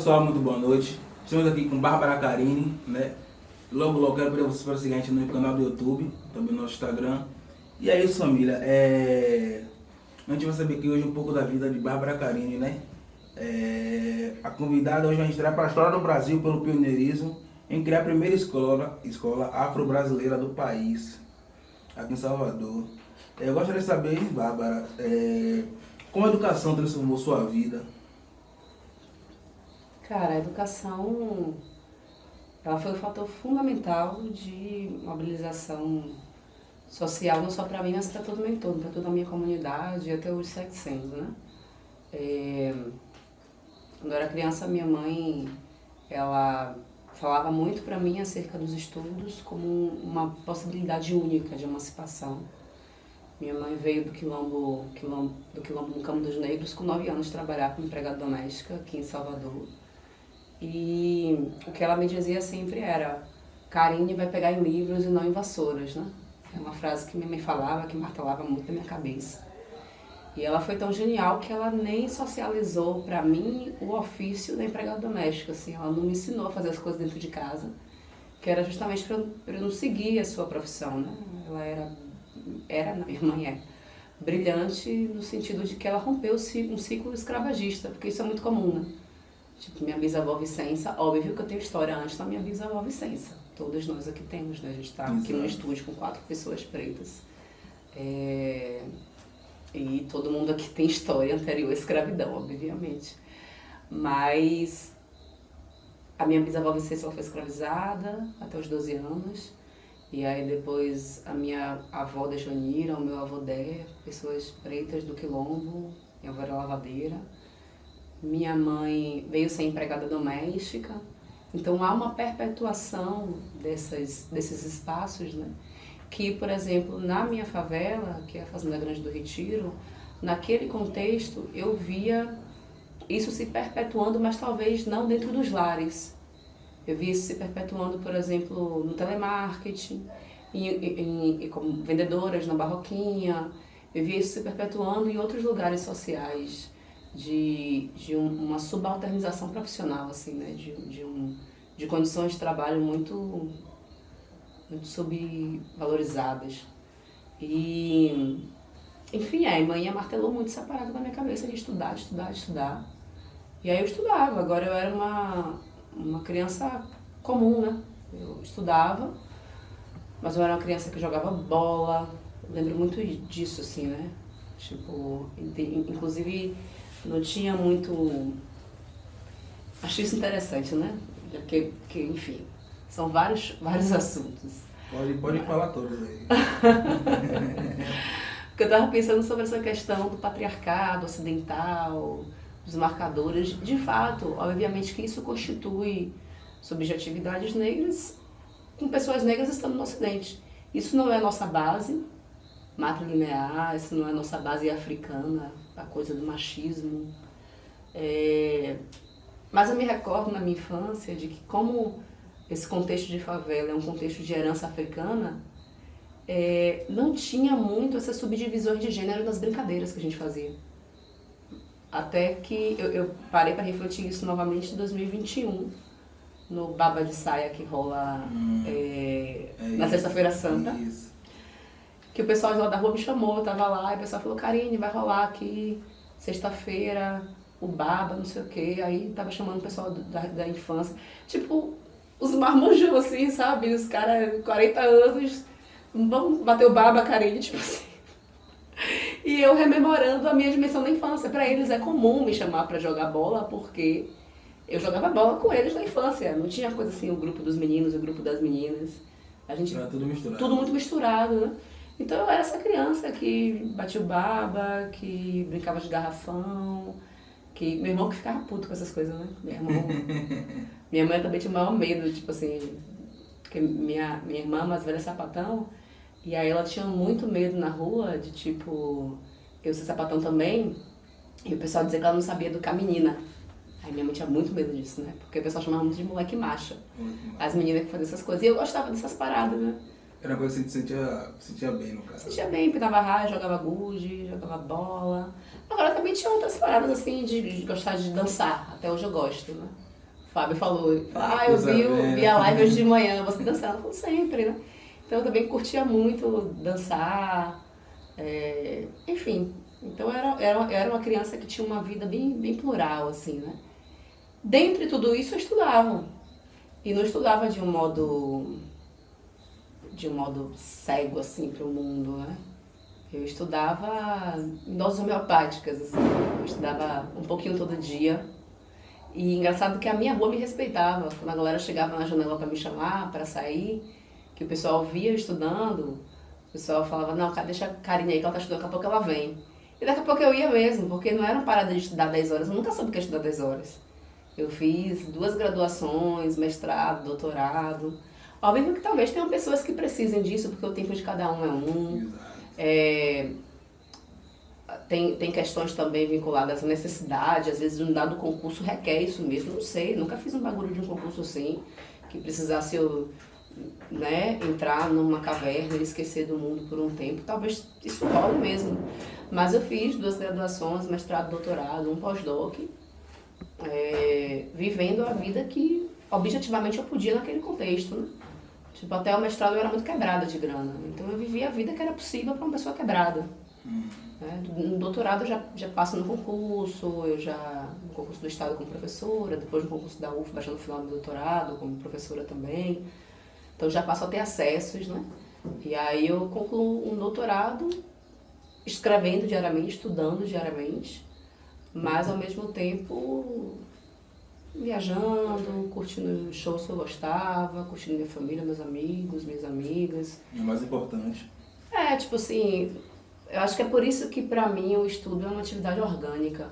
pessoal, muito boa noite. Estamos aqui com Bárbara Carini, né? Logo quero pedir vocês para seguir a gente no canal do YouTube, também no nosso Instagram. E é isso, família. A gente vai saber aqui hoje um pouco da vida de Bárbara Carini, né? A convidada hoje vai entrar para a história do Brasil pelo pioneirismo em criar a primeira escola afro-brasileira do país, aqui em Salvador. Eu gostaria de saber, Bárbara, como a educação transformou sua vida? Cara, a educação, ela foi um fator fundamental de mobilização social, não só para mim, mas para todo o meu entorno, para toda a minha comunidade, até hoje segue sendo, né? Quando eu era criança, minha mãe, ela falava muito para mim acerca dos estudos como uma possibilidade única de emancipação. Minha mãe veio do quilombo no Campo dos Negros com 9 anos de trabalhar como empregada doméstica aqui em Salvador. E o que ela me dizia sempre era: Carine vai pegar em livros e não em vassouras, né? É uma frase que minha mãe falava, que martelava muito na minha cabeça. E ela foi tão genial que ela nem socializou para mim o ofício da empregada doméstica, assim. Ela não me ensinou a fazer as coisas dentro de casa, que era justamente para eu não seguir a sua profissão, né? Minha mãe é brilhante no sentido de que ela rompeu um ciclo escravagista, porque isso é muito comum, né? Tipo, minha bisavó Vicença, óbvio que eu tenho história antes da minha bisavó Vicença. Todas nós aqui temos, né? A gente está aqui no estúdio com 4 pessoas pretas. E todo mundo aqui tem história anterior à escravidão, obviamente. Mas a minha bisavó Vicença foi escravizada até os 12 anos. E aí depois a minha avó Dejanira, o meu avô Dé, pessoas pretas do quilombo, minha avó era lavadeira. Minha mãe veio ser empregada doméstica. Então há uma perpetuação desses espaços, né? Que, por exemplo, na minha favela, que é a Fazenda Grande do Retiro, naquele contexto eu via isso se perpetuando, mas talvez não dentro dos lares. Eu via isso se perpetuando, por exemplo, no telemarketing, como vendedoras na barroquinha. Eu via isso se perpetuando em outros lugares sociais, de uma subalternização profissional, assim, né? De condições de trabalho muito subvalorizadas. E, enfim, a mãe martelou muito essa parada na minha cabeça de estudar. E aí eu estudava. Agora eu era uma criança comum, né? Eu estudava, mas eu era uma criança que jogava bola. Eu lembro muito disso, assim, né? Tipo, inclusive não tinha muito... Acho isso interessante, né? Porque enfim, são vários assuntos. Pode falar todos aí. Porque eu estava pensando sobre essa questão do patriarcado ocidental, dos marcadores. De fato, obviamente que isso constitui subjetividades negras com pessoas negras estando no Ocidente. Isso não é a nossa base matrilinear, isso não é a nossa base africana, a coisa do machismo. Mas eu me recordo na minha infância de que, como esse contexto de favela é um contexto de herança africana, não tinha muito essas subdivisões de gênero nas brincadeiras que a gente fazia. Até que eu parei para refletir isso novamente em 2021, no Baba de Saia que rola na Sexta-feira Santa. Isso. Que o pessoal de lá da rua me chamou, eu tava lá, e o pessoal falou: Carine, vai rolar aqui, sexta-feira, o Baba, não sei o quê. Aí tava chamando o pessoal da infância. Tipo, os marmanjos, assim, sabe? Os caras, 40 anos, vamos bater o Baba, Carine, tipo assim. E eu rememorando a minha dimensão da infância. Pra eles é comum me chamar pra jogar bola, porque eu jogava bola com eles na infância. Não tinha coisa assim, o grupo dos meninos, o grupo das meninas. A gente... Era tudo misturado. Tudo muito misturado, né? Então eu era essa criança que batia o baba, que brincava de garrafão, que meu irmão que ficava puto com essas coisas, né? Minha mãe também tinha o maior medo, tipo assim, porque minha irmã mais velha é sapatão, e aí ela tinha muito medo na rua de, tipo, eu ser sapatão também, e o pessoal dizia que ela não sabia educar menina. Aí minha mãe tinha muito medo disso, né? Porque o pessoal chamava muito de moleque macho. As meninas que faziam essas coisas. E eu gostava dessas paradas, né? Era uma coisa que você sentia bem, no caso. Sentia bem, pintava raio, jogava gude, jogava bola. Agora também tinha outras paradas assim de gostar de dançar. Até hoje eu gosto, né? Fábio falou, eu vi a live hoje de manhã, você dançando? Ela falou, sempre, né? Então eu também curtia muito dançar, enfim. Então eu era uma criança que tinha uma vida bem plural, assim, né? Dentre tudo isso eu estudava. E não estudava de um modo cego, assim, para o mundo, né? Eu estudava em doses homeopáticas, assim. Eu estudava um pouquinho todo dia. E engraçado que a minha rua me respeitava. Quando a galera chegava na janela para me chamar, para sair, que o pessoal via eu estudando, o pessoal falava, não, deixa a Karine aí que ela tá estudando, daqui a pouco ela vem. E daqui a pouco eu ia mesmo, porque não era uma parada de estudar 10 horas, eu nunca soube o que é estudar 10 horas. Eu fiz 2 graduações, mestrado, doutorado. Óbvio que talvez tenham pessoas que precisem disso, porque o tempo de cada um é um. Tem questões também vinculadas à necessidade, às vezes um dado concurso requer isso mesmo, não sei, nunca fiz um bagulho de um concurso assim, que precisasse eu, né, entrar numa caverna e esquecer do mundo por um tempo, talvez isso role mesmo. Mas eu fiz 2 graduações, mestrado, doutorado, um pós-doc, vivendo a vida que objetivamente eu podia naquele contexto, né? Tipo, até o mestrado eu era muito quebrada de grana, então eu vivia a vida que era possível para uma pessoa quebrada. No doutorado eu já passo no concurso, no concurso do estado como professora, depois no concurso da UFBA já no final do doutorado como professora também. Então já passo a ter acessos, né? E aí eu concluo um doutorado escrevendo diariamente, estudando diariamente, mas ao mesmo tempo viajando, curtindo shows que eu gostava, curtindo minha família, meus amigos, minhas amigas. É o mais importante. Tipo assim, eu acho que é por isso que pra mim o estudo é uma atividade orgânica.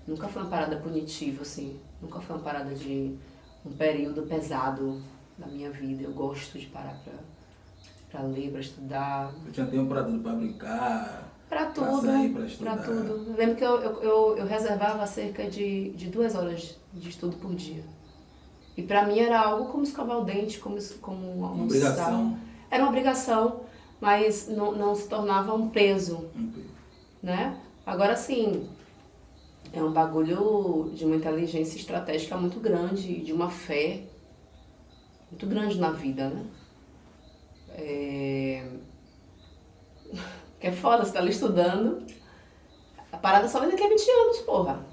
Nunca foi uma parada punitiva, assim. Nunca foi uma parada de um período pesado da minha vida. Eu gosto de parar pra ler, pra estudar. Você tinha tempo pra tudo, pra brincar, pra tudo, pra sair, pra estudar. Pra tudo. Eu lembro que eu reservava cerca de 2 horas de estudo por dia. E pra mim era algo como escovar o dente, como almoçar. Uma obrigação. Era uma obrigação, mas não se tornava um peso, né? Agora sim, é um bagulho de uma inteligência estratégica muito grande, de uma fé muito grande na vida, né? Que é foda, você tá ali estudando, a parada só vai daqui a 20 anos, porra.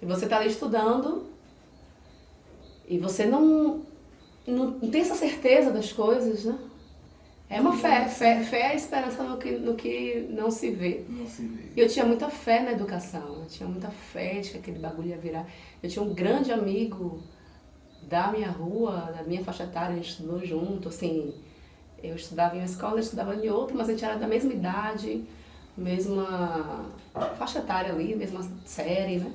E você tá ali estudando e você não tem essa certeza das coisas, né? É uma fé é a esperança no que não se vê. Não se vê. E eu tinha muita fé na educação, eu tinha muita fé de que aquele bagulho ia virar. Eu tinha um grande amigo da minha rua, da minha faixa etária, a gente estudou junto, assim, eu estudava em uma escola, ele estudava em outra, mas a gente era da mesma idade, mesma faixa etária ali, mesma série, né?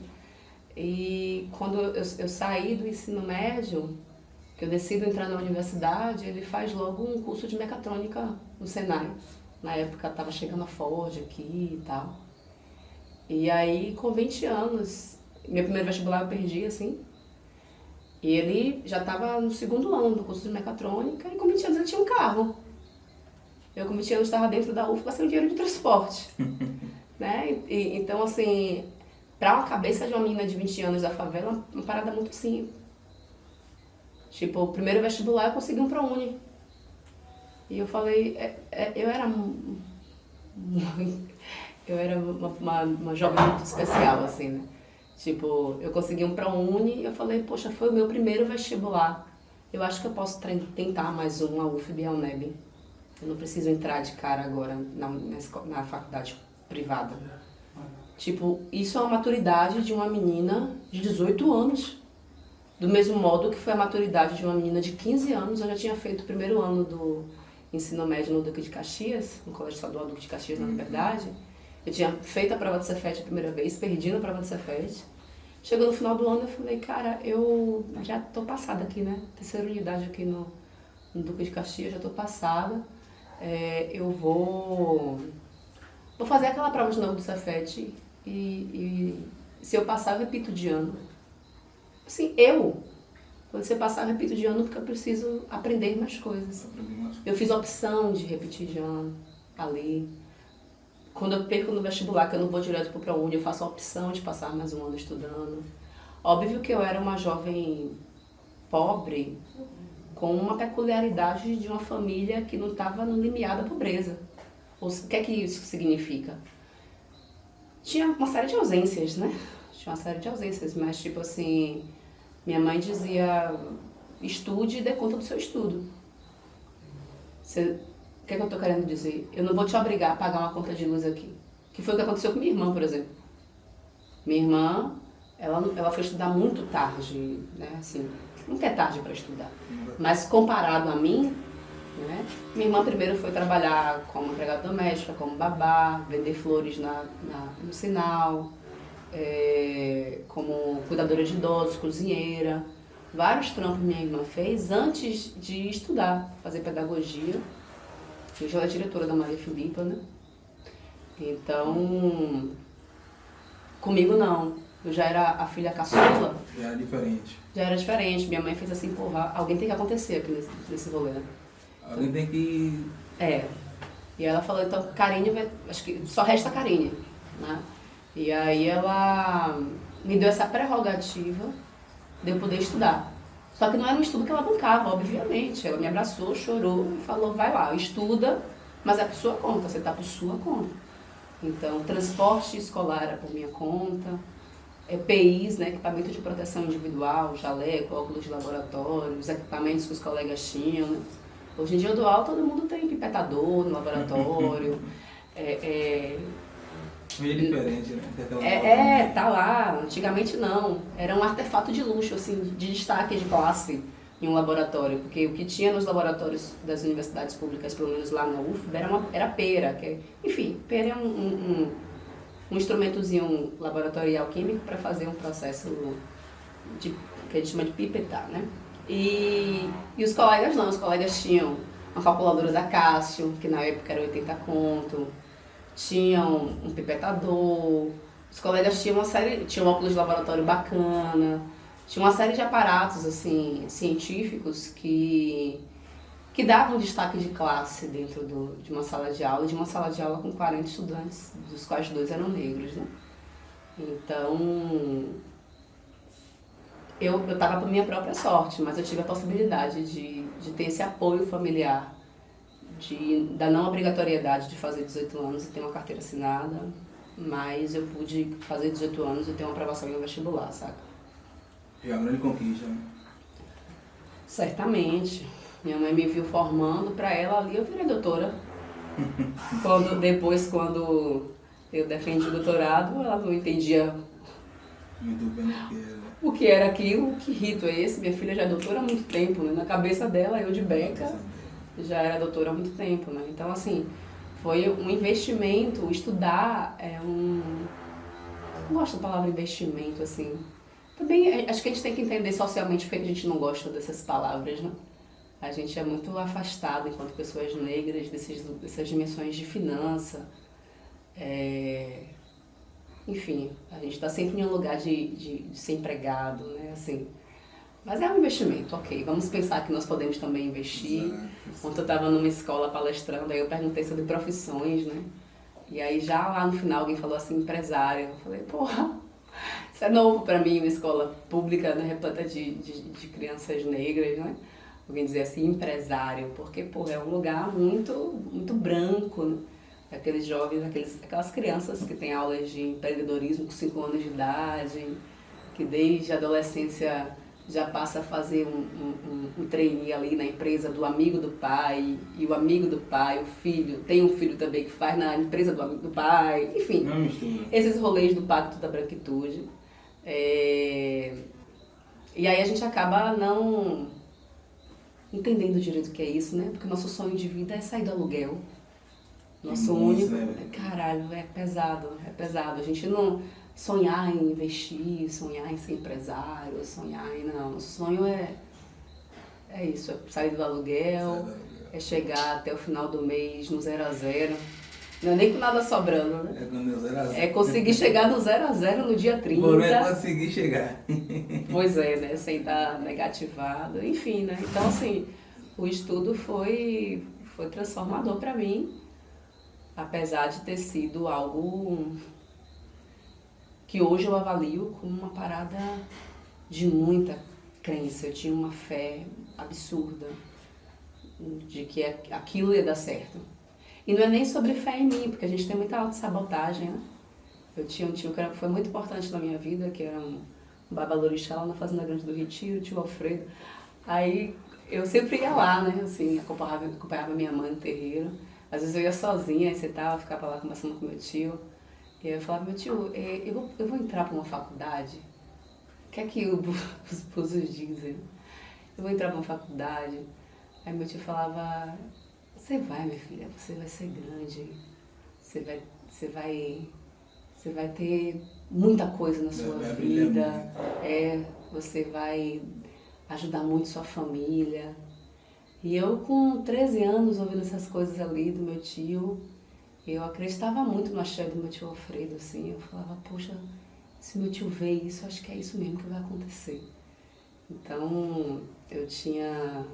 E quando eu saí do ensino médio, que eu decido entrar na universidade, ele faz logo um curso de mecatrônica no Senai. Na época estava chegando a Ford aqui e tal. E aí, com 20 anos, meu primeiro vestibular eu perdi, assim. E ele já estava no 2º ano do curso de mecatrônica e com 20 anos ele tinha um carro. Eu com 20 anos estava dentro da UFBA sem o dinheiro de transporte. Né? Então, assim, para uma cabeça de uma menina de 20 anos da favela, uma parada muito simples. Tipo, o primeiro vestibular eu consegui um ProUni. E eu falei, eu era uma jovem muito especial, assim, né? Tipo, eu consegui um ProUni e eu falei, poxa, foi o meu primeiro vestibular. Eu acho que eu posso tentar mais um, a UFB e a UNEB. Eu não preciso entrar de cara agora na faculdade privada. Tipo, isso é uma maturidade de uma menina de 18 anos. Do mesmo modo que foi a maturidade de uma menina de 15 anos. Eu já tinha feito o primeiro ano do ensino médio no Duque de Caxias, no Colégio Estadual Duque de Caxias, na Liberdade. Eu tinha feito a prova de Cefet a primeira vez, perdi na prova de Cefet. Chegou no final do ano, eu falei, cara, eu já tô passada aqui, né? Terceira unidade aqui no Duque de Caxias, já tô passada. Eu vou fazer aquela prova de novo do Cefet e se eu passar, eu repito de ano. Assim, quando você passar, eu repito de ano porque eu preciso aprender mais coisas. Eu fiz a opção de repetir de ano ali. Quando eu perco no vestibular, que eu não vou direto pro ProUni, eu faço a opção de passar mais um ano estudando. Óbvio que eu era uma jovem pobre, com uma peculiaridade de uma família que não estava no limiar da pobreza. O que é que isso significa? Tinha uma série de ausências, né? Tinha uma série de ausências, mas tipo assim, minha mãe dizia, estude e dê conta do seu estudo. O que é que eu estou querendo dizer? Eu não vou te obrigar a pagar uma conta de luz aqui. Que foi o que aconteceu com minha irmã, por exemplo. Minha irmã, ela foi estudar muito tarde, né? Assim, nunca é tarde para estudar. Mas comparado a mim, né? Minha irmã primeiro foi trabalhar como empregada doméstica, como babá, vender flores no sinal, como cuidadora de idosos, cozinheira. Vários trampos minha irmã fez antes de estudar, fazer pedagogia. Eu já era diretora da Maria Filipa, né? Então, comigo não. Eu já era a filha caçula. Já era diferente. Já era diferente. Minha mãe fez assim, porra, alguém tem que acontecer aqui nesse rolê, né? Alguém tem que... E ela falou, então, Karine vai... Acho que só resta Karine, né? E aí ela me deu essa prerrogativa de eu poder estudar. Só que não era um estudo que ela bancava, obviamente. Ela me abraçou, chorou e falou, vai lá, estuda, mas é por sua conta, você tá por sua conta. Então, transporte escolar era por minha conta, EPIs, né, equipamento de proteção individual, jaleco, óculos de laboratório, os equipamentos que os colegas tinham, né? Hoje em dia, eu dou aula, todo mundo tem pipetador no laboratório. Meio diferente, né? Tá lá. Antigamente não. Era um artefato de luxo, assim, de destaque de classe em um laboratório. Porque o que tinha nos laboratórios das universidades públicas, pelo menos lá na UFBA, era pera. Enfim, pera é um instrumentozinho laboratorial químico para fazer um processo que a gente chama de pipetar, né? E os colegas não. Os colegas tinham uma calculadora da Cássio, que na época era 80 conto. Tinham um pipetador, os colegas tinham óculos de laboratório bacana, tinha uma série de aparatos assim, científicos que davam destaque de classe dentro de uma sala de aula com 40 estudantes, dos quais 2 eram negros, né? Então, eu estava por minha própria sorte, mas eu tive a possibilidade de ter esse apoio familiar, da não obrigatoriedade de fazer 18 anos e ter uma carteira assinada, mas eu pude fazer 18 anos e ter uma aprovação em um vestibular, saca? Já é uma grande conquista, né? Certamente. Minha mãe me viu formando, pra ela ali eu virei doutora. Depois, quando eu defendi o doutorado, ela não entendia Muito bem o que era aquilo, que rito é esse. Minha filha já é doutora há muito tempo, né? Na cabeça dela, eu de beca, já era doutora há muito tempo, né? Então, assim, foi um investimento. Estudar é não gosto da palavra investimento, assim. Também acho que a gente tem que entender socialmente porque a gente não gosta dessas palavras, né? A gente é muito afastado enquanto pessoas negras dessas dimensões de finança. Enfim, a gente está sempre em um lugar de ser empregado, né? Assim, mas é um investimento, ok. Vamos pensar que nós podemos também investir. Ontem eu estava numa escola palestrando, aí eu perguntei sobre profissões, né? E aí já lá no final alguém falou assim, empresário. Eu falei, porra, isso é novo para mim, uma escola pública, né, repleta de crianças negras, né? Alguém dizer assim, empresário, porque, porra, é um lugar muito, muito branco, né? Aqueles jovens, aquelas crianças que têm aulas de empreendedorismo com 5 anos de idade, que desde a adolescência já passa a fazer um trainee ali na empresa do amigo do pai, e o amigo do pai, o filho, tem um filho também que faz na empresa do amigo do pai, enfim, esses rolês do pacto da branquitude. E aí a gente acaba não entendendo direito o que é isso, né? Porque o nosso sonho de vida é sair do aluguel. Nosso único... Caralho, é pesado. A gente não... Sonhar em investir, sonhar em ser empresário, sonhar em... Não, nosso sonho é isso, é sair do aluguel, é chegar até o final do mês no 0 a 0. Não é nem com nada sobrando, né? No 0 a 0. É conseguir chegar no 0 a 0 no dia 30. Não é conseguir chegar. Pois é, né? Sem estar negativado, enfim, né? Então, assim, o estudo foi transformador para mim, apesar de ter sido algo que hoje eu avalio como uma parada de muita crença, eu tinha uma fé absurda de que aquilo ia dar certo. E não é nem sobre fé em mim, porque a gente tem muita autossabotagem, né? Eu tinha um tio que foi muito importante na minha vida, que era um babalorixá lá na Fazenda Grande do Retiro, o tio Alfredo. Aí eu sempre ia lá, né? Assim, acompanhava minha mãe no terreiro. Às vezes eu ia sozinha, aí sentava, ficava lá conversando com meu tio. E aí eu falava, meu tio, eu vou entrar para uma faculdade? O que é que os búzios dizem? Eu vou entrar para uma faculdade. Aí meu tio falava, você vai, minha filha, você vai ser grande. Você vai ter muita coisa na sua vida. Você vai ajudar muito sua família. E eu, com 13 anos, ouvindo essas coisas ali do meu tio, eu acreditava muito no axé do meu tio Alfredo, assim. Eu falava, poxa, se meu tio vê isso, acho que é isso mesmo que vai acontecer. Então, eu tinha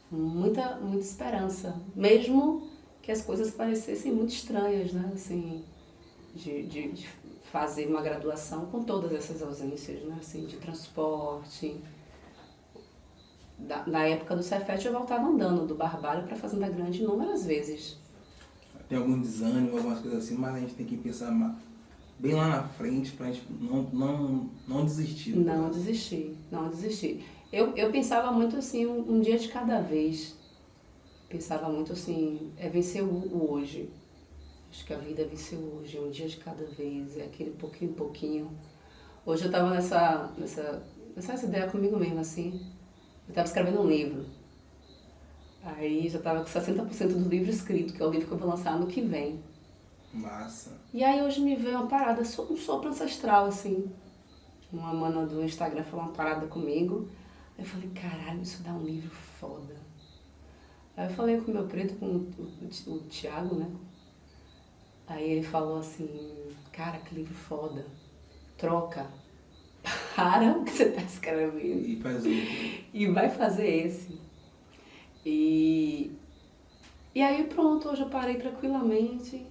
muita esperança, mesmo que as coisas parecessem muito estranhas, né? Assim, de fazer uma graduação com todas essas ausências, né? Assim, de transporte. Na época do Cefet eu voltava andando do Barbalho para Fazenda Grande inúmeras vezes. Tem algum desânimo, algumas coisas assim, mas a gente tem que pensar bem lá na frente pra gente não desistir. Não desistir. Eu pensava muito assim, um dia de cada vez. Pensava muito assim, vencer o hoje. Acho que a vida é vencer o hoje, é um dia de cada vez, é aquele pouquinho em pouquinho. Hoje eu estava nessa ideia comigo mesma, assim. Eu estava escrevendo um livro. Aí já estava com 60% do livro escrito, que é o livro que eu vou lançar ano que vem. Massa. E aí hoje me veio uma parada, um sopro ancestral, assim. Uma mana do Instagram falou uma parada comigo. Aí eu falei, caralho, isso dá um livro foda. Aí eu falei com o meu preto, com o Thiago, né? Aí ele falou assim, cara, que livro foda. Troca. Para o que você tá escrevendo. E faz outro. E vai fazer esse. E aí pronto, hoje eu parei tranquilamente.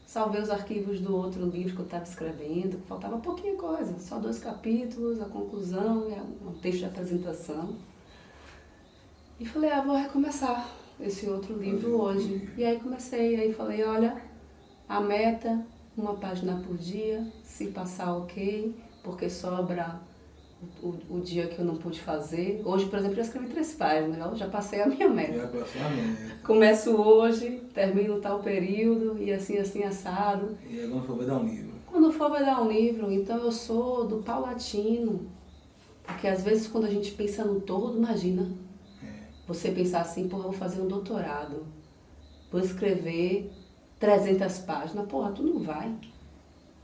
Salvei os arquivos do outro livro que eu estava escrevendo, que faltava pouquinha coisa, só 2 capítulos, a conclusão e um texto de apresentação. E falei, vou recomeçar esse outro livro hoje. E aí comecei, aí falei, olha, a meta, 1 página por dia, se passar ok, porque sobra o dia que eu não pude fazer. Hoje, por exemplo, eu escrevi 3 páginas, eu já passei a minha meta. Já passou a meta. Começo hoje, termino tal período, e assim, assado. E aí quando for vai dar um livro. Quando for vai dar um livro, então eu sou do paulatino. Porque às vezes quando a gente pensa no todo, imagina, você pensar assim, porra, eu vou fazer um doutorado, vou escrever 300 páginas, porra, tu não vai.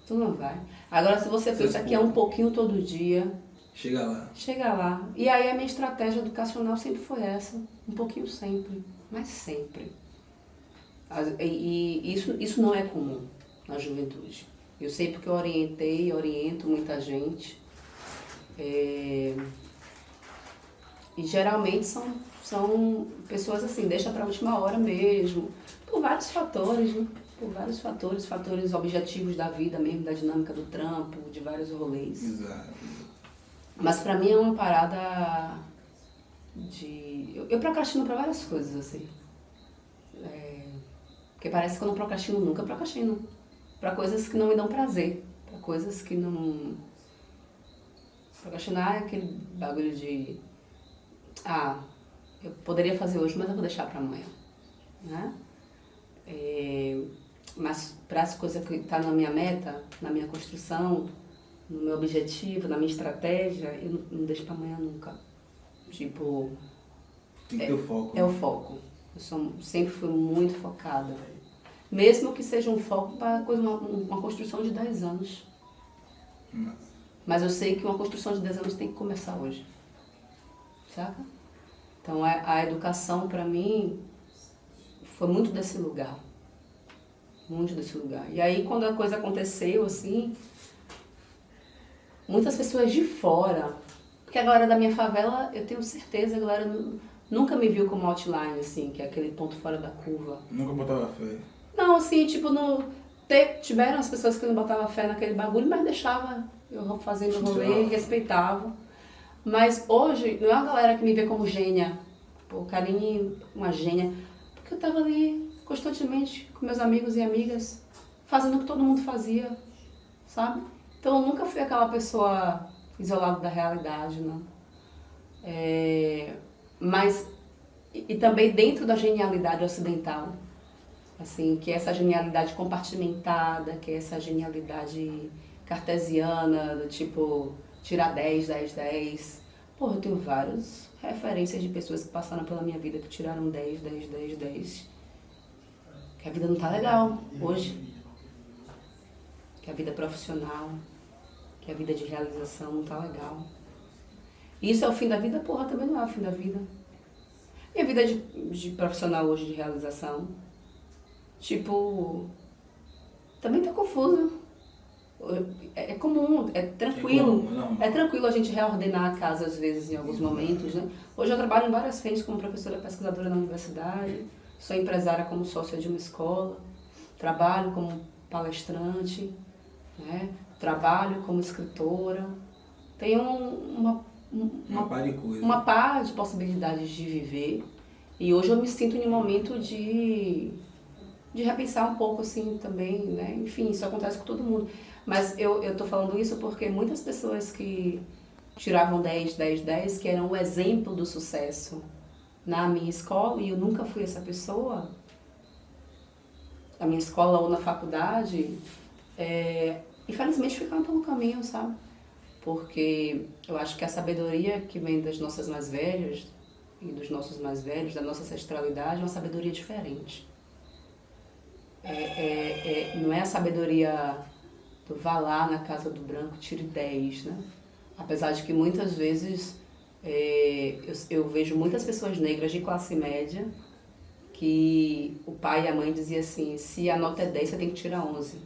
Tu não vai. Agora se você pensa que é um pouquinho todo dia, chega lá. chega lá. E aí a minha estratégia educacional sempre foi essa, um pouquinho sempre, mas sempre. E isso não é comum na juventude. Eu sei porque eu oriento muita gente. E geralmente são pessoas assim, deixa para a última hora mesmo, por vários fatores, né? Por vários fatores objetivos da vida mesmo, da dinâmica do trampo, de vários rolês. Exato. Mas pra mim é uma parada de... Eu procrastino pra várias coisas, assim. Porque parece que eu não procrastino nunca, eu procrastino. Pra coisas que não me dão prazer. Pra coisas que não... Procrastinar é aquele bagulho de... eu poderia fazer hoje, mas eu vou deixar pra amanhã. Né? Mas para as coisas que estão na minha meta, na minha construção, no meu objetivo, na minha estratégia, eu não deixo para amanhã nunca. Tipo... Tem que ter o foco. É o foco. Eu sempre fui muito focada. Mesmo que seja um foco para uma construção de 10 anos. Mas eu sei que uma construção de 10 anos tem que começar hoje. Saca? Então a educação para mim foi muito desse lugar. Muito desse lugar. E aí quando a coisa aconteceu, assim, muitas pessoas de fora, porque a galera da minha favela, eu tenho certeza, a galera nunca me viu como outline, assim, que é aquele ponto fora da curva. Nunca botava fé. Não, assim, tipo, tiveram as pessoas que não botavam fé naquele bagulho, mas deixava eu fazendo o rolê, respeitavam. Mas hoje, não é uma galera que me vê como gênia. Pô, Karine, uma gênia. Porque eu tava ali constantemente com meus amigos e amigas, fazendo o que todo mundo fazia, sabe? Então eu nunca fui aquela pessoa isolada da realidade, não. Mas, e também dentro da genialidade ocidental, assim, que é essa genialidade compartimentada, que é essa genialidade cartesiana, do tipo, tirar 10, 10, 10. Porra, eu tenho várias referências de pessoas que passaram pela minha vida que tiraram 10, 10, 10, 10. Que a vida não tá legal hoje. Que a vida profissional, que a vida de realização não tá legal. Isso é o fim da vida? Porra, também não é o fim da vida. Minha vida de profissional hoje de realização, tipo, também tá confusa. É comum, é tranquilo. É tranquilo a gente reordenar a casa às vezes em alguns momentos, né? Hoje eu trabalho em várias frentes como professora pesquisadora na universidade, sou empresária como sócia de uma escola, trabalho como palestrante, né? Trabalho como escritora. Tenho uma par de possibilidades de viver. E hoje eu me sinto em um momento de repensar um pouco assim também, né? Enfim, isso acontece com todo mundo. Mas eu tô falando isso porque muitas pessoas que tiravam 10, 10, 10, que eram o exemplo do sucesso na minha escola, e eu nunca fui essa pessoa, na minha escola ou na faculdade, infelizmente ficaram pelo caminho, sabe? Porque eu acho que a sabedoria que vem das nossas mais velhas e dos nossos mais velhos, da nossa ancestralidade, é uma sabedoria diferente. Não é a sabedoria do vá lá na casa do branco, tire 10, né? Apesar de que muitas vezes eu vejo muitas pessoas negras de classe média que o pai e a mãe diziam assim, se a nota é 10, você tem que tirar 11.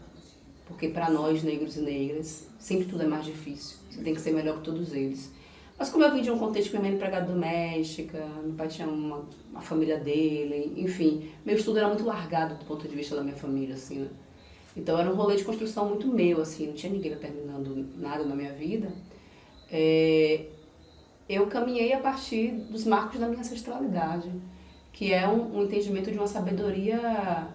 Porque para nós, negros e negras, sempre tudo é mais difícil. Você tem que ser melhor que todos eles. Mas como eu vim de um contexto que minha mãe era empregada doméstica, meu pai tinha uma família dele, enfim, meu estudo era muito largado do ponto de vista da minha família, assim, né? Então era um rolê de construção muito meu, assim, não tinha ninguém determinando nada na minha vida. Eu caminhei a partir dos marcos da minha ancestralidade, que é um entendimento de uma sabedoria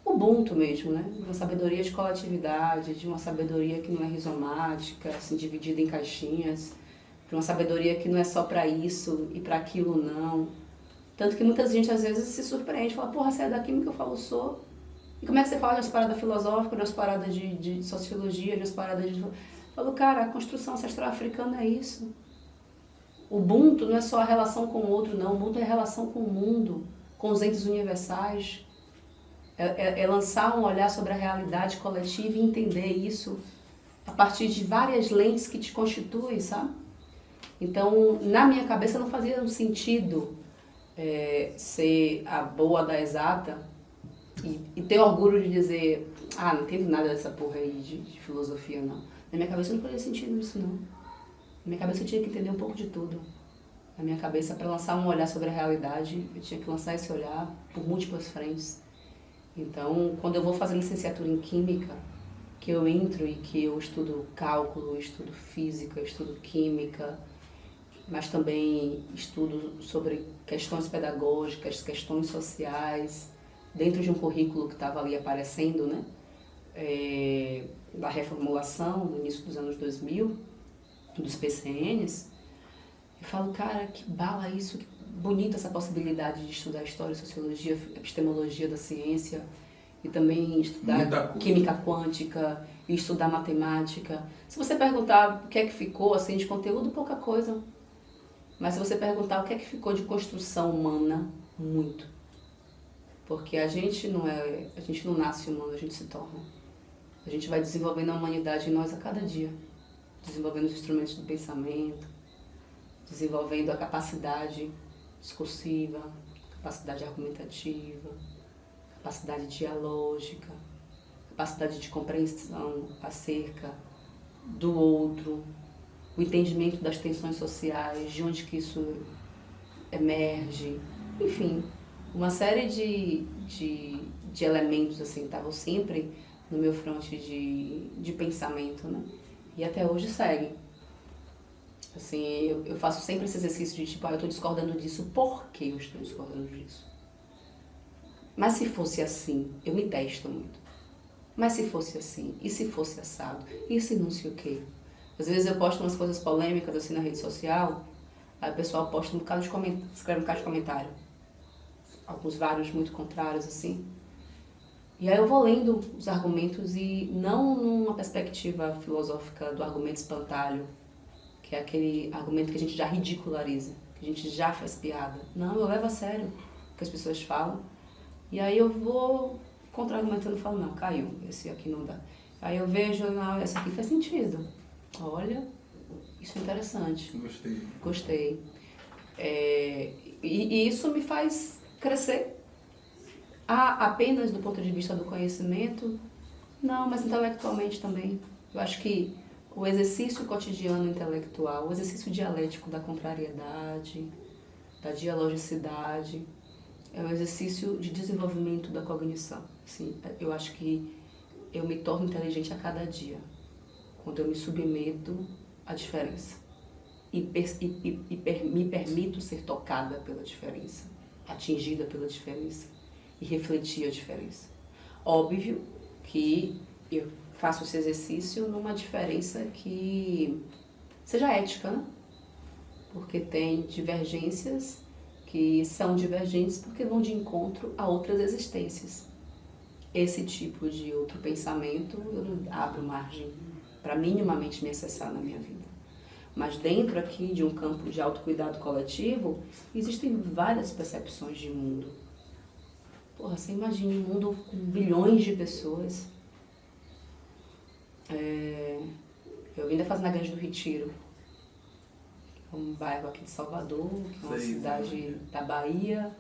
ubuntu mesmo, né? De uma sabedoria de coletividade, de uma sabedoria que não é rizomática, assim, dividida em caixinhas, de uma sabedoria que não é só para isso e para aquilo não. Tanto que muita gente às vezes se surpreende, fala, porra, você é da química? Eu falo, sou. E como é que você fala de umas paradas filosóficas, de umas paradas de sociologia, de umas paradas de... Eu falo, cara, a construção ancestral africana é isso. O Ubuntu não é só a relação com o outro, não. O Ubuntu é a relação com o mundo, com os entes universais. É lançar um olhar sobre a realidade coletiva e entender isso a partir de várias lentes que te constituem, sabe? Então, na minha cabeça não fazia sentido ser a boa da exata e ter orgulho de dizer, não entendo nada dessa porra aí de filosofia, não. Na minha cabeça não fazia sentido isso, não. Na minha cabeça eu tinha que entender um pouco de tudo. Na minha cabeça, para lançar um olhar sobre a realidade, eu tinha que lançar esse olhar por múltiplas frentes. Então, quando eu vou fazer licenciatura em Química, que eu entro e que eu estudo cálculo, estudo física, estudo química, mas também estudo sobre questões pedagógicas, questões sociais, dentro de um currículo que estava ali aparecendo, né? Da reformulação, no início dos anos 2000, dos PCNs, eu falo, cara, que bala isso, que bonita essa possibilidade de estudar história, sociologia, epistemologia da ciência, e também estudar química quântica, e estudar matemática. Se você perguntar o que é que ficou assim, de conteúdo, pouca coisa. Mas se você perguntar o que é que ficou de construção humana, muito. Porque a gente não nasce humano, a gente se torna. A gente vai desenvolvendo a humanidade em nós a cada dia. Desenvolvendo os instrumentos do pensamento, desenvolvendo a capacidade discursiva, capacidade argumentativa, capacidade dialógica, capacidade de compreensão acerca do outro, o entendimento das tensões sociais, de onde que isso emerge, enfim, uma série de elementos assim estavam sempre no meu fronte de pensamento, né? E até hoje segue. Assim, eu faço sempre esse exercício de tipo, eu estou discordando disso, por que eu estou discordando disso? Mas se fosse assim, eu me testo muito. Mas se fosse assim, e se fosse assado, e se não sei o quê? Às vezes eu posto umas coisas polêmicas assim na rede social, aí o pessoal posta um bocado de comentário, escreve um bocado de comentário. Alguns vários muito contrários assim. E aí eu vou lendo os argumentos e não numa perspectiva filosófica do argumento espantalho, que é aquele argumento que a gente já ridiculariza, que a gente já faz piada. Não, eu levo a sério o que as pessoas falam. E aí eu vou contra-argumentando e falo, não, caiu, esse aqui não dá. Aí eu vejo, não, essa aqui faz sentido. Olha, isso é interessante. Gostei. E isso me faz crescer. Apenas do ponto de vista do conhecimento? Não, mas intelectualmente também. Eu acho que o exercício cotidiano intelectual, o exercício dialético da contrariedade, da dialogicidade, é um exercício de desenvolvimento da cognição. Assim, eu acho que eu me torno inteligente a cada dia, quando eu me submeto à diferença e me permito ser tocada pela diferença, atingida pela diferença e refletir a diferença. Óbvio que eu faço esse exercício numa diferença que seja ética, né? Porque tem divergências que são divergentes porque vão de encontro a outras existências. Esse tipo de outro pensamento eu não abro margem para minimamente me acessar na minha vida. Mas dentro aqui de um campo de autocuidado coletivo, existem várias percepções de mundo. Porra, você imagina um mundo com bilhões de pessoas. Eu ainda faço na Grande do Retiro, um bairro aqui de Salvador, que é uma cidade da Bahia,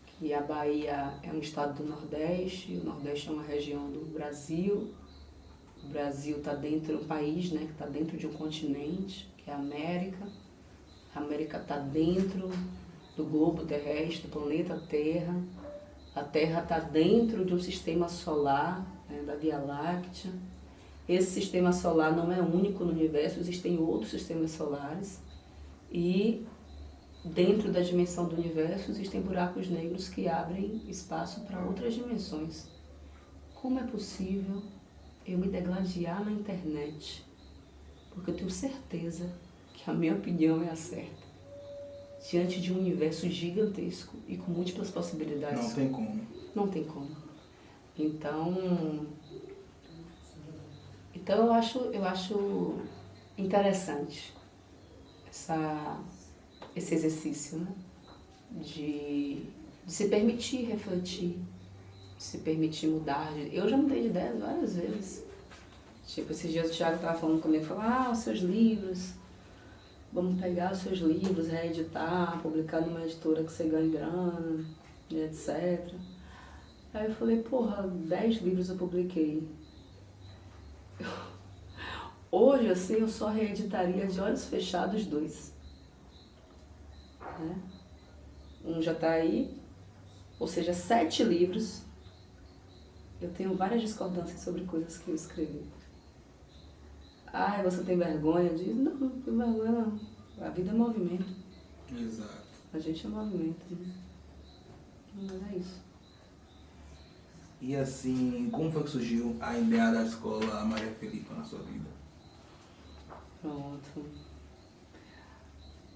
que a Bahia é um estado do Nordeste, o Nordeste é uma região do Brasil. O Brasil está dentro de um país, né, que está dentro de um continente, que é a América. A América está dentro do globo terrestre, do planeta Terra. A Terra está dentro de um sistema solar, né, da Via Láctea. Esse sistema solar não é único no universo, existem outros sistemas solares. E dentro da dimensão do universo existem buracos negros que abrem espaço para outras dimensões. Como é possível eu me degladiar na internet? Porque eu tenho certeza que a minha opinião é a certa. Diante de um universo gigantesco e com múltiplas possibilidades. Não tem como. Não tem como. Então eu acho interessante esse exercício, né? De se permitir refletir, de se permitir mudar. Eu já mudei de ideia várias vezes. Tipo, esses dias o Thiago estava falando comigo, falou, os seus livros, vamos pegar os seus livros, reeditar, publicar numa editora que você ganhe grana, etc. Aí eu falei, 10 livros eu publiquei. Hoje, assim, eu só reeditaria de olhos fechados 2. Né? Um já está aí, ou seja, 7 livros. Eu tenho várias discordâncias sobre coisas que eu escrevi. Você tem vergonha disso? Não tenho vergonha não. A vida é movimento. Exato. A gente é movimento. Né? Mas é isso. E assim, como foi que surgiu a ideia da escola Maria Filipa na sua vida? Pronto.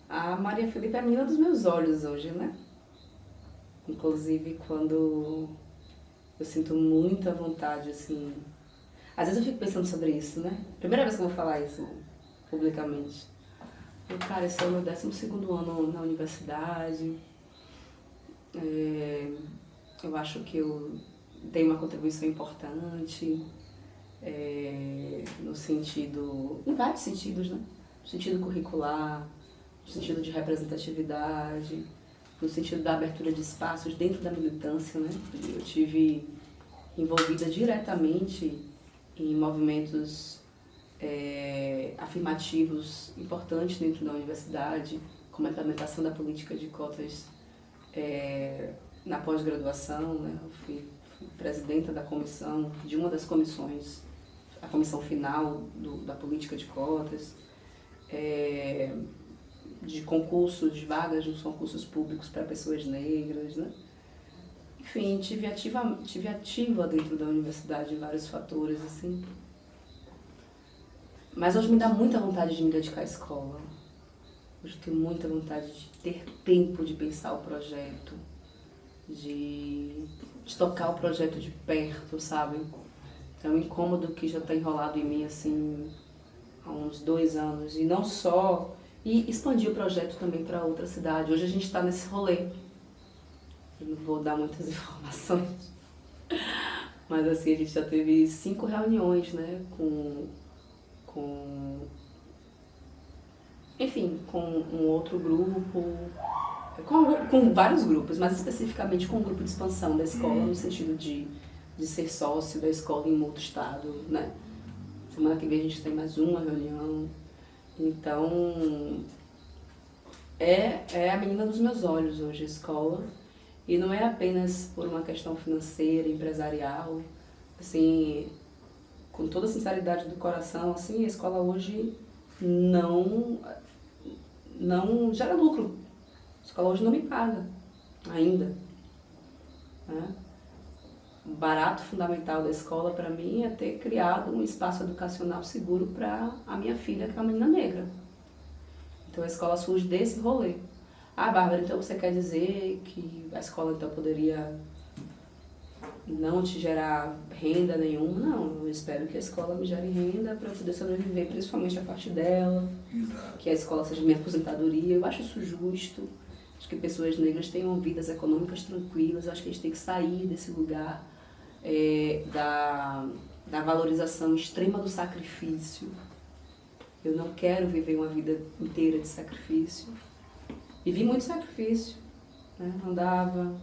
A Maria Filipa é a menina dos meus olhos hoje, né? Inclusive, quando eu sinto muita vontade, assim... Às vezes eu fico pensando sobre isso, né? Primeira vez que eu vou falar isso publicamente. Cara, esse é o meu 12º ano na universidade. Eu acho que eu tenho uma contribuição importante. No sentido, em vários sentidos, né? No sentido curricular, no sentido de representatividade, no sentido da abertura de espaços dentro da militância, né? Eu tive envolvida diretamente em movimentos afirmativos importantes dentro da universidade, como a implementação da política de cotas na pós-graduação, né? Eu fui presidenta da comissão, de uma das comissões, a comissão final da política de cotas. de concursos, de vagas nos concursos públicos para pessoas negras, né? Enfim, tive ativa dentro da universidade em vários fatores, assim. Mas hoje me dá muita vontade de me dedicar à escola. Hoje eu tenho muita vontade de ter tempo de pensar o projeto, de tocar o projeto de perto, sabe? É um incômodo que já está enrolado em mim, assim, há uns 2 anos. E não só... E expandir o projeto também para outra cidade. Hoje a gente está nesse rolê. Eu não vou dar muitas informações. Mas assim, a gente já teve 5 reuniões, né? Enfim, com um outro grupo, com vários grupos, mas especificamente com um grupo de expansão da escola, no sentido de ser sócio da escola em um outro estado, né? Semana que vem a gente tem mais uma reunião. Então, é a menina dos meus olhos hoje, a escola. E não é apenas por uma questão financeira, empresarial. Assim, com toda a sinceridade do coração, assim, a escola hoje não gera lucro. A escola hoje não me paga, ainda. Né? O barato fundamental da escola, para mim, é ter criado um espaço educacional seguro para a minha filha, que é uma menina negra. Então a escola surge desse rolê. Ah, Bárbara, então você quer dizer que a escola então poderia não te gerar renda nenhuma? Não, eu espero que a escola me gere renda para eu poder sobreviver, principalmente a parte dela. Exato. Que a escola seja minha aposentadoria. Eu acho isso justo. Acho que pessoas negras tenham vidas econômicas tranquilas. Eu acho que a gente tem que sair desse lugar da valorização extrema do sacrifício. Eu não quero viver uma vida inteira de sacrifício. Vivi muito sacrifício. Né? Andava,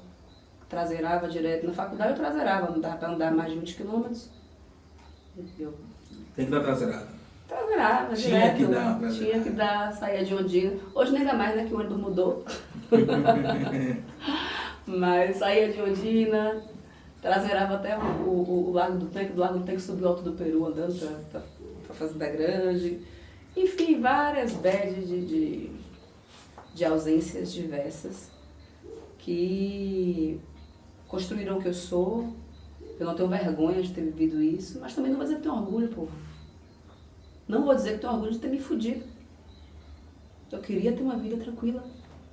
traseirava direto. Na faculdade eu traseirava, não dava para andar mais de 20 quilômetros. Tem que dar traseirada. Traseirava direto. Tinha que dar, saía de Ondina. Hoje nem dá mais, né, que o ônibus mudou. Mas saía de Ondina, traseirava até o Lago do Tanque, do Lago do Tanque subiu o Alto do Peru andando para Fazenda Grande. Enfim, várias bads de ausências diversas que construíram o que eu sou. Eu não tenho vergonha de ter vivido isso, mas também não vou dizer que tenho orgulho, porra. Não vou dizer que tenho orgulho de ter me fudido. Eu queria ter uma vida tranquila,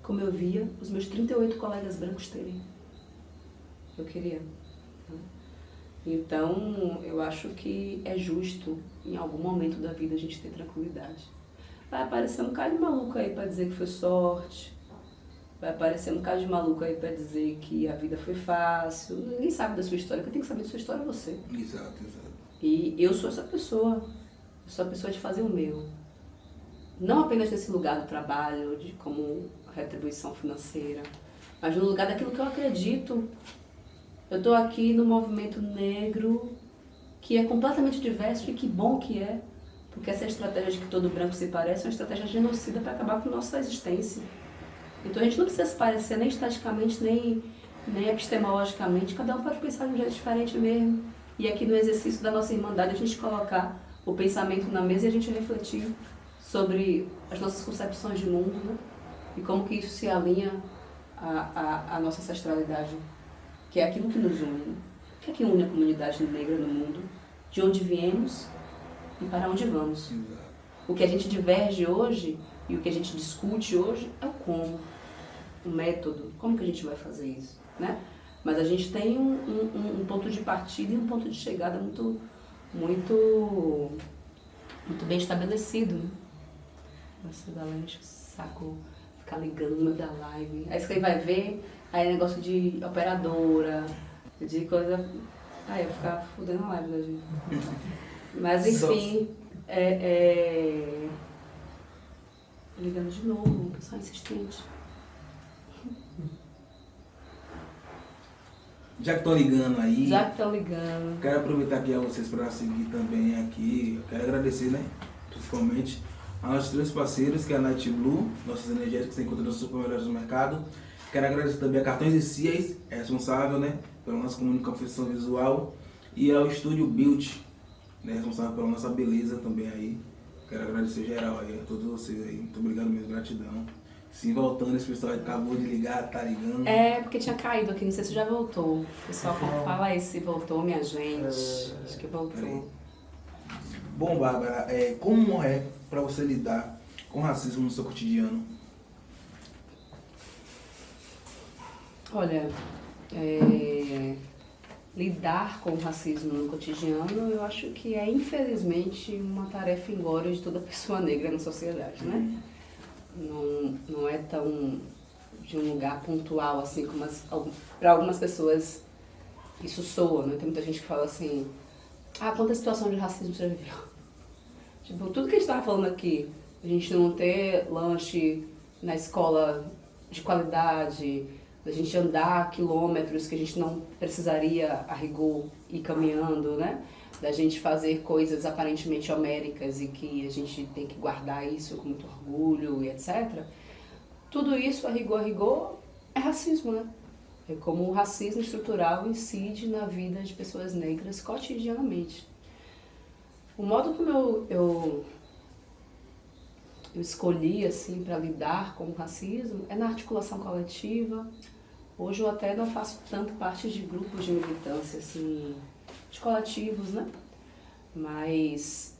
como eu via os meus 38 colegas brancos terem. Eu queria. Então, eu acho que é justo, em algum momento da vida, a gente ter tranquilidade. Vai aparecer um cara de maluco aí pra dizer que foi sorte. Vai aparecer um cara de maluco aí pra dizer que a vida foi fácil. Ninguém sabe da sua história. Quem tem que saber da sua história é você. Exato. E eu sou essa pessoa. Eu sou a pessoa de fazer o meu. Não apenas nesse lugar do trabalho, de como retribuição financeira, mas no lugar daquilo que eu acredito. Eu estou aqui no movimento negro, que é completamente diverso, e que bom que é, porque essa estratégia de que todo branco se parece é uma estratégia genocida para acabar com a nossa existência. Então a gente não precisa se parecer nem estaticamente, nem epistemologicamente, cada um pode pensar de um jeito diferente mesmo. E aqui no exercício da nossa irmandade a gente colocar o pensamento na mesa e a gente refletir sobre as nossas concepções de mundo, né? E como que isso se alinha à nossa ancestralidade, que é aquilo que nos une. O que é que une a comunidade negra no mundo? De onde viemos e para onde vamos. O que a gente diverge hoje e o que a gente discute hoje é o como, o método, como que a gente vai fazer isso, né? Mas a gente tem um ponto de partida e um ponto de chegada muito bem estabelecido, né? Nossa, galera, enche o saco ficar ligando no meio da live. Aí você vai ver, aí é negócio de operadora, de coisa... Aí eu ficar fudendo a live da gente. Mas enfim, ligando de novo, pessoal insistente. Já que estão ligando aí, quero aproveitar aqui a vocês para seguir também aqui. Eu quero agradecer, né? Principalmente a nossos 3 parceiros, que é a Night Blue, nossas energéticas que você encontra nos supermercados do mercado. Quero agradecer também a Cartões e Cias, é responsável, né, pela nossa comunicação visual, e ao Estúdio Build, né, responsável pela nossa beleza também aí. Quero agradecer geral aí, a todos vocês aí. Muito obrigado mesmo, gratidão. Sim, voltando, esse pessoal acabou de ligar, tá ligando. É, porque tinha caído aqui, não sei se já voltou. O pessoal fala aí se voltou, minha gente. Acho que voltou. Bom, Bárbara, como é pra você lidar com racismo no seu cotidiano? Olha, lidar com o racismo no cotidiano, eu acho que é, infelizmente, uma tarefa inglória de toda pessoa negra na sociedade, né? Não é tão de um lugar pontual, assim, como para algumas pessoas isso soa, né? Tem muita gente que fala assim, quanta situação de racismo você já viveu? Tipo, tudo que a gente estava falando aqui, a gente não ter lanche na escola de qualidade, a gente andar quilômetros que a gente não precisaria, a rigor, ir caminhando, né? Da gente fazer coisas aparentemente homéricas e que a gente tem que guardar isso com muito orgulho e etc. Tudo isso, a rigor, é racismo, né? É como o racismo estrutural incide na vida de pessoas negras cotidianamente. O modo como eu escolhi, assim, para lidar com o racismo é na articulação coletiva. Hoje eu até não faço tanto parte de grupos de militância, assim, de coletivos, né? Mas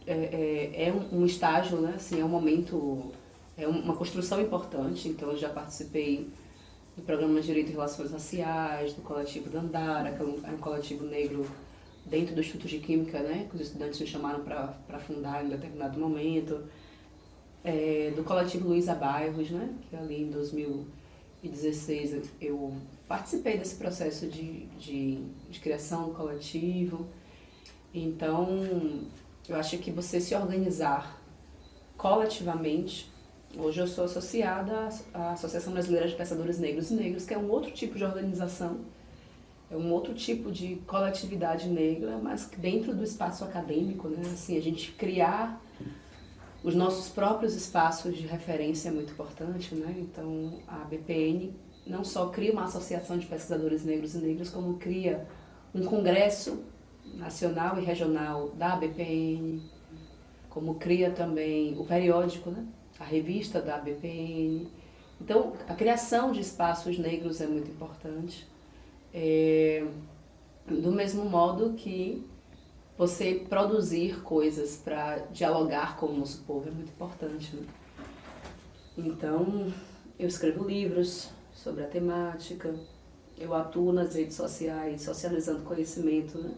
é um estágio, né? Assim, é um momento, é uma construção importante. Então eu já participei do programa de Direito e Relações Raciais, do coletivo Dandara, que é um coletivo negro dentro do Instituto de Química, né? Que os estudantes me chamaram para fundar em determinado momento. Do coletivo Luísa Bairros, né? Que ali em 2016 eu participei desse processo de criação do coletivo. Então, eu acho que você se organizar coletivamente, hoje eu sou associada à Associação Brasileira de Pensadores Negros e Negras, que é um outro tipo de organização, é um outro tipo de coletividade negra, mas dentro do espaço acadêmico, né? Assim, a gente criar os nossos próprios espaços de referência é muito importante, né? Então, a BPN não só cria uma associação de pesquisadores negros e negras, como cria um congresso nacional e regional da BPN, como cria também o periódico, né? A revista da BPN. Então, a criação de espaços negros é muito importante. Do mesmo modo que você produzir coisas para dialogar com o nosso povo é muito importante, né? Então, eu escrevo livros sobre a temática, eu atuo nas redes sociais, socializando conhecimento, né?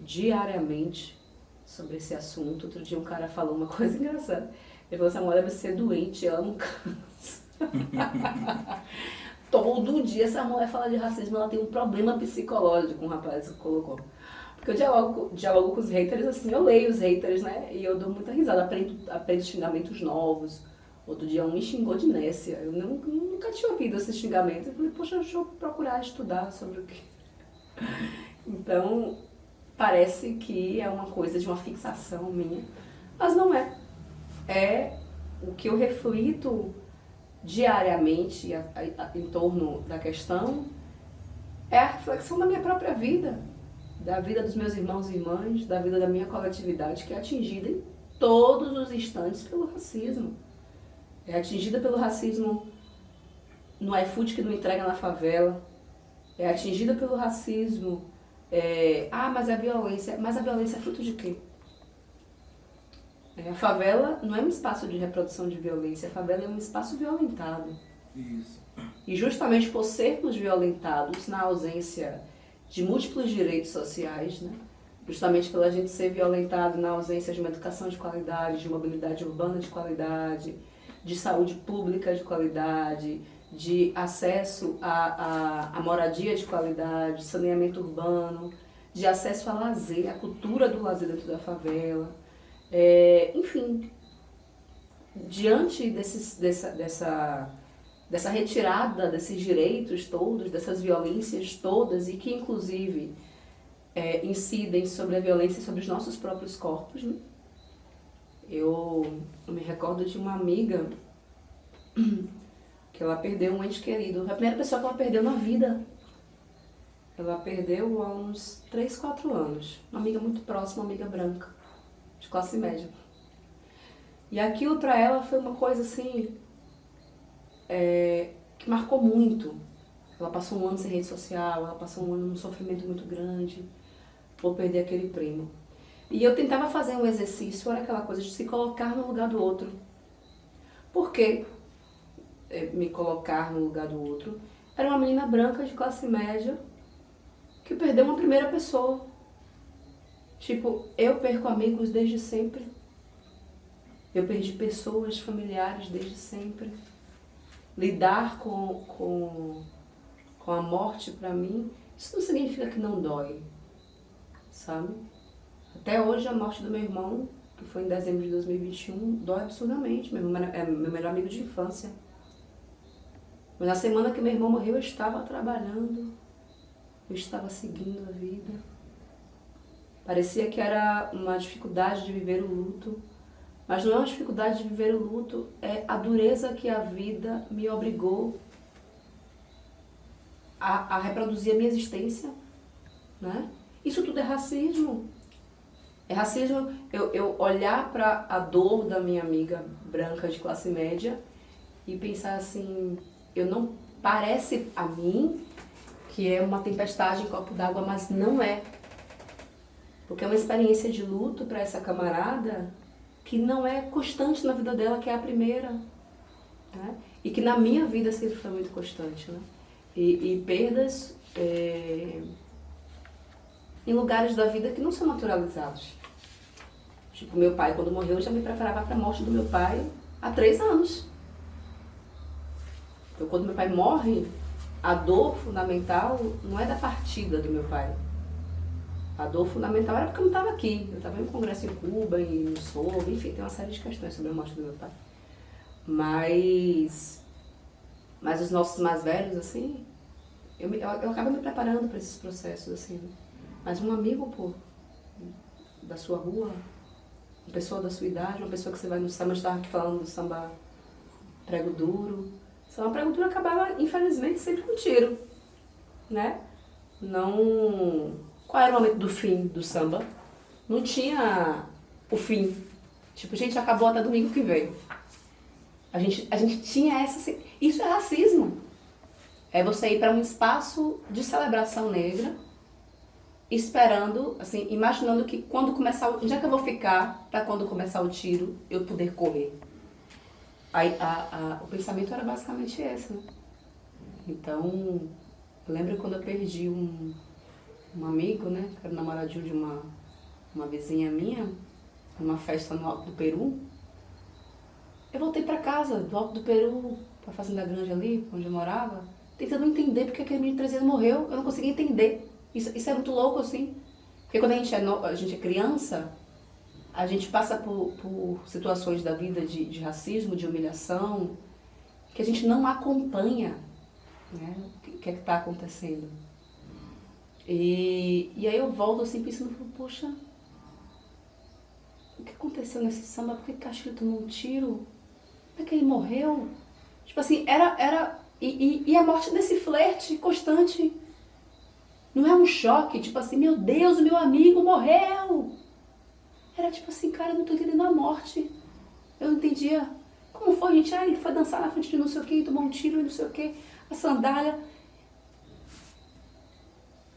Diariamente sobre esse assunto. Outro dia um cara falou uma coisa engraçada. Ele falou assim, a mulher deve ser doente, ela não cansa. Todo dia essa mulher fala de racismo, ela tem um problema psicológico, um rapaz colocou. Porque eu dialogo com os haters, assim, eu leio os haters, né? E eu dou muita risada, aprendo xingamentos novos. Outro dia um me xingou de nécia. Eu nunca tinha ouvido esses xingamentos. Eu falei, poxa, deixa eu procurar estudar sobre o que. Então, parece que é uma coisa de uma fixação minha, mas não é. É o que eu reflito diariamente em torno da questão, é a reflexão da minha própria vida, da vida dos meus irmãos e irmãs, da vida da minha coletividade, que é atingida em todos os instantes pelo racismo. É atingida pelo racismo no iFood que não entrega na favela, é atingida pelo racismo, mas a violência é fruto de quê? A favela não é um espaço de reprodução de violência, a favela é um espaço violentado. Isso. E justamente por sermos violentados na ausência de múltiplos direitos sociais, né? Justamente pela gente ser violentado na ausência de uma educação de qualidade, de mobilidade urbana de qualidade, de saúde pública de qualidade, de acesso à moradia de qualidade, saneamento urbano, de acesso a lazer, a cultura do lazer dentro da favela. Enfim, diante dessa retirada desses direitos todos, dessas violências todas, e que inclusive incidem sobre a violência sobre os nossos próprios corpos, né? Eu me recordo de uma amiga que ela perdeu um ente querido, a primeira pessoa que ela perdeu na vida. Ela perdeu há uns 3, 4 anos. Uma amiga muito próxima, uma amiga branca, de classe média. E aquilo pra ela foi uma coisa assim, que marcou muito. Ela passou um ano sem rede social, ela passou um ano num sofrimento muito grande por perder aquele primo. E eu tentava fazer um exercício, olha aquela coisa de se colocar no lugar do outro. Por que me colocar no lugar do outro? Era uma menina branca de classe média que perdeu uma primeira pessoa. Tipo, eu perco amigos desde sempre. Eu perdi pessoas, familiares desde sempre. Lidar com a morte pra mim, isso não significa que não dói, sabe? Até hoje a morte do meu irmão, que foi em dezembro de 2021, dói absurdamente. Meu irmão é meu melhor amigo de infância. Mas na semana que meu irmão morreu, eu estava trabalhando, eu estava seguindo a vida. Parecia que era uma dificuldade de viver o luto, mas não é uma dificuldade de viver o luto, é a dureza que a vida me obrigou a reproduzir a minha existência, né? Isso tudo é racismo. É racismo eu olhar para a dor da minha amiga branca de classe média e pensar assim, parece a mim que é uma tempestade em copo d'água, mas não é. Porque é uma experiência de luto para essa camarada que não é constante na vida dela, que é a primeira, né? E que na minha vida sempre foi muito constante, né? E perdas em lugares da vida que não são naturalizados. Tipo, meu pai, quando morreu, eu já me preparava para a morte do meu pai há 3 anos. Então, quando meu pai morre, a dor fundamental não é da partida do meu pai. A dor fundamental era porque eu não estava aqui. Eu estava em um congresso em Cuba, e no Sul, enfim, tem uma série de questões sobre a morte do meu pai. Mas os nossos mais velhos, assim, eu acabo me preparando para esses processos, assim. Mas um amigo, pô, da sua rua, uma pessoa da sua idade, uma pessoa que você vai no samba, a gente estava aqui falando do samba prego duro. O samba prego duro acabava, infelizmente, sempre com tiro, né? Não... Qual era o momento do fim do samba? Não tinha o fim. Tipo, gente, acabou até domingo que vem. A gente tinha essa... Isso é racismo. É você ir para um espaço de celebração negra, esperando, assim, imaginando que quando começar... Onde é que eu vou ficar para quando começar o tiro eu poder correr? Aí, o pensamento era basicamente esse, né? Então, eu lembro quando eu perdi um amigo, né? Que era namoradinho de uma vizinha minha, numa festa no Alto do Peru. Eu voltei para casa do Alto do Peru, para a Fazenda Grande ali, onde eu morava, tentando entender porque aquele menino de 13 anos morreu. Eu não conseguia entender. Isso é muito louco, assim. Porque quando a gente é criança, a gente passa por situações da vida de racismo, de humilhação, que a gente não acompanha, né? O que é que está acontecendo. E aí eu volto assim pensando, poxa, o que aconteceu nesse samba? Por que Castilho tomou um tiro? Como é que ele morreu? Tipo assim, e a morte desse flerte constante. Não é um choque, tipo assim, meu Deus, o meu amigo morreu. Era tipo assim, cara, eu não tô entendendo a morte. Eu não entendia. Como foi, gente? Ele foi dançar na frente de não sei o que, tomou um tiro e não sei o que, a sandália.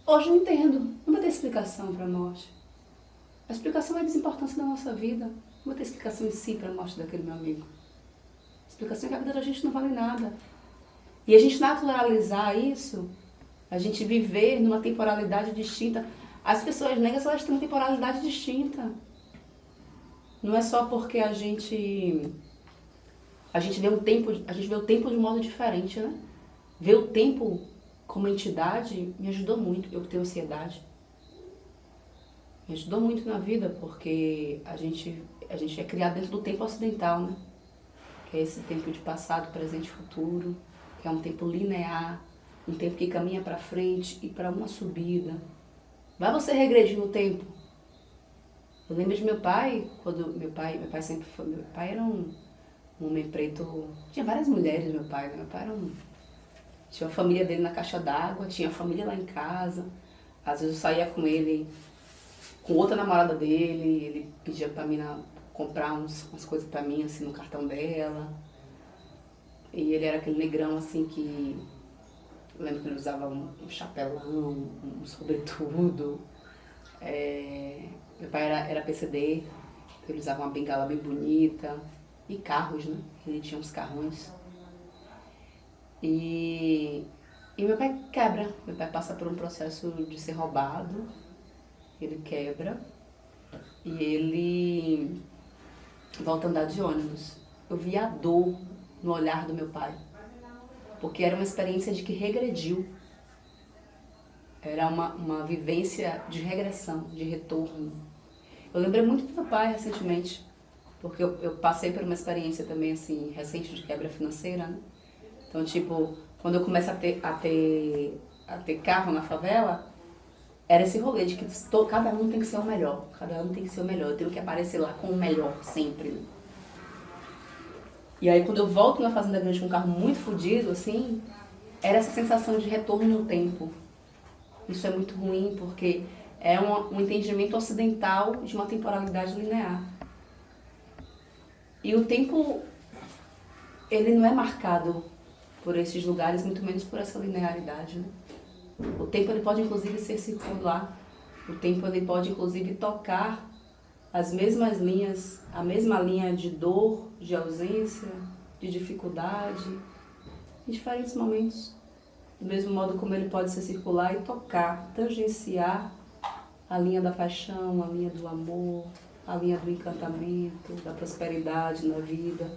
Hoje eu não entendo. Não vai ter explicação para a morte. A explicação é a desimportância da nossa vida. Não vai ter explicação em si para a morte daquele meu amigo. A explicação é que a vida da gente não vale nada. E a gente naturalizar isso, a gente viver numa temporalidade distinta. As pessoas negras, elas têm uma temporalidade distinta. Não é só porque a gente vê o tempo de um modo diferente, né? Ver o tempo como entidade me ajudou muito. Eu tenho ansiedade. Me ajudou muito na vida, porque a gente é criado dentro do tempo ocidental, né? Que é esse tempo de passado, presente e futuro, que é um tempo linear, um tempo que caminha para frente e para uma subida. Vai você regredir no tempo? Eu lembro de meu pai, quando meu pai sempre foi, meu pai era um homem preto, tinha várias mulheres, meu pai, né? Meu pai Tinha a família dele na caixa d'água, tinha a família lá em casa. Às vezes eu saía com ele, com outra namorada dele, ele pedia pra mim comprar umas coisas pra mim, assim, no cartão dela. E ele era aquele negrão, assim, que... Eu lembro que ele usava um chapelão, um sobretudo. Meu pai era PCD, ele usava uma bengala bem bonita. E carros, né? Ele tinha uns carrões. E meu pai quebra. Meu pai passa por um processo de ser roubado. Ele quebra. E ele volta a andar de ônibus. Eu vi a dor no olhar do meu pai. Porque era uma experiência de que regrediu. Era uma vivência de regressão, de retorno. Eu lembrei muito do meu pai recentemente. Porque eu passei por uma experiência também, assim, recente de quebra financeira, né? Então, tipo, quando eu começo a ter carro na favela, era esse rolê de que cada um tem que ser o melhor. Cada um tem que ser o melhor. Eu tenho que aparecer lá com o melhor, sempre, né? E aí, quando eu volto na Fazenda Grande com um carro muito fodido, assim, era essa sensação de retorno no tempo. Isso é muito ruim, porque é um entendimento ocidental de uma temporalidade linear. E o tempo, ele não é marcado por esses lugares, muito menos por essa linearidade, né? O tempo, ele pode, inclusive, ser circular. O tempo, ele pode, inclusive, tocar as mesmas linhas, a mesma linha de dor, de ausência, de dificuldade, em diferentes momentos. Do mesmo modo como ele pode ser circular e tocar, tangenciar a linha da paixão, a linha do amor, a linha do encantamento, da prosperidade na vida,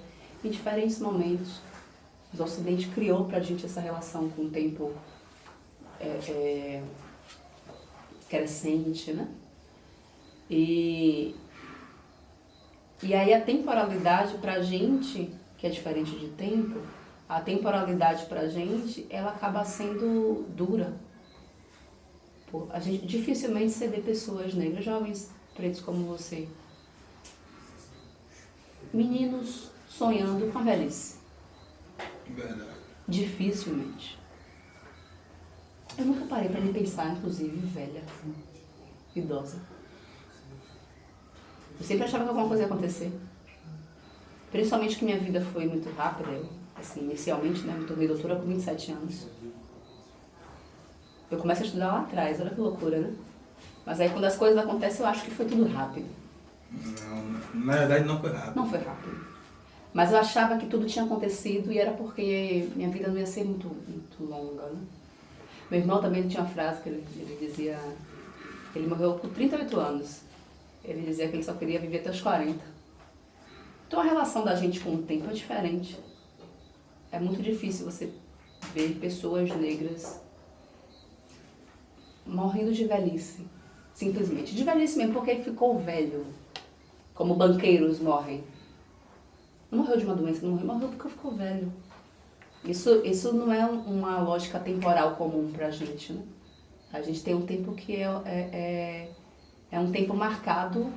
em diferentes momentos. O Ocidente criou pra gente essa relação com o tempo crescente, né? E aí a temporalidade pra gente, que é diferente de tempo, a temporalidade pra gente, ela acaba sendo dura. A gente dificilmente você vê pessoas negras, jovens pretos como você, meninos sonhando com a velhice. Verdade. Dificilmente. Eu nunca parei pra me pensar, inclusive, velha, idosa. Eu sempre achava que alguma coisa ia acontecer. Principalmente que minha vida foi muito rápida. Assim, inicialmente, né, me tornei doutora com 27 anos. Eu começo a estudar lá atrás, olha que loucura, né? Mas aí quando as coisas acontecem, eu acho que foi tudo rápido. Não, na verdade não foi rápido. Não foi rápido. Mas eu achava que tudo tinha acontecido e era porque minha vida não ia ser muito, muito longa, né? Meu irmão também tinha uma frase que ele dizia... Ele morreu com 38 anos. Ele dizia que ele só queria viver até os 40. Então a relação da gente com o tempo é diferente. É muito difícil você ver pessoas negras morrendo de velhice. Simplesmente. De velhice mesmo, porque ficou velho. Como banqueiros morrem. Não morreu de uma doença, não morreu porque ficou velho. Isso não é uma lógica temporal comum pra gente, né? A gente tem um tempo que é um tempo marcado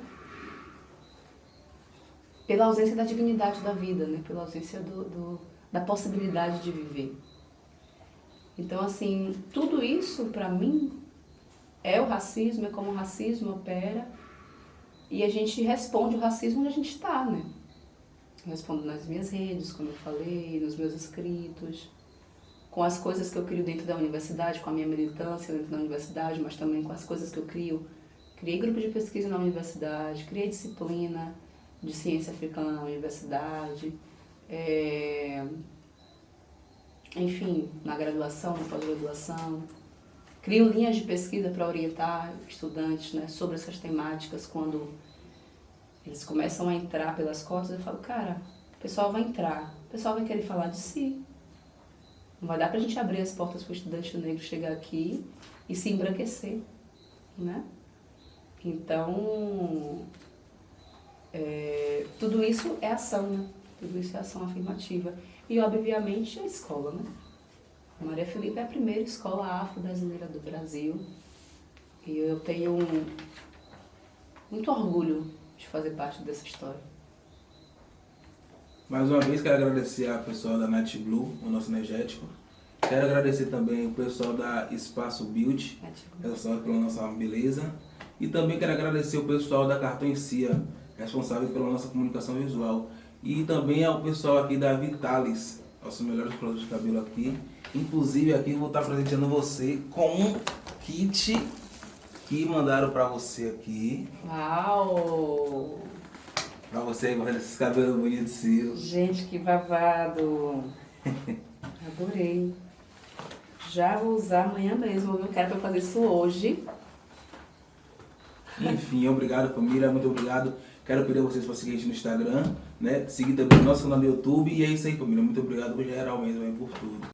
pela ausência da dignidade da vida, né? Pela ausência da possibilidade de viver. Então, assim, tudo isso, pra mim, é o racismo, é como o racismo opera. E a gente responde o racismo onde a gente está, né? Eu respondo nas minhas redes, como eu falei, nos meus escritos, com as coisas que eu crio dentro da universidade, com a minha militância dentro da universidade, mas também com as coisas que eu crio. Criei grupo de pesquisa na universidade, criei disciplina de ciência africana na universidade, enfim, na graduação, na pós-graduação. Crio linhas de pesquisa para orientar estudantes, né, sobre essas temáticas. Quando eles começam a entrar pelas cotas, eu falo, cara, o pessoal vai entrar, o pessoal vai querer falar de si. Não vai dar pra gente abrir as portas para o estudante negro chegar aqui e se embranquecer, né? Então, tudo isso é ação, né? Tudo isso é ação afirmativa. E, obviamente, a escola, né? A Maria Filipa é a primeira escola afro-brasileira do Brasil. E eu tenho muito orgulho de fazer parte dessa história. Mais uma vez quero agradecer a pessoa da Night Blue, o nosso energético. Quero agradecer também o pessoal da Espaço Beauty, responsável pela nossa beleza. E também quero agradecer o pessoal da Cartão Encia, responsável pela nossa comunicação visual. E também ao pessoal aqui da Vitalis, nossos melhores produtos de cabelo aqui. Inclusive aqui eu vou estar presenteando você com um kit que mandaram pra você aqui. Uau! Pra você com esses cabelos bonitos seus. Gente, que babado! Adorei. Já vou usar amanhã mesmo, viu? Quero pra fazer isso hoje. Enfim, obrigado família, muito obrigado. Quero pedir a vocês para seguir a gente no Instagram, né? Seguir também o nosso canal no YouTube. E é isso aí família, muito obrigado por geral mesmo aí por tudo.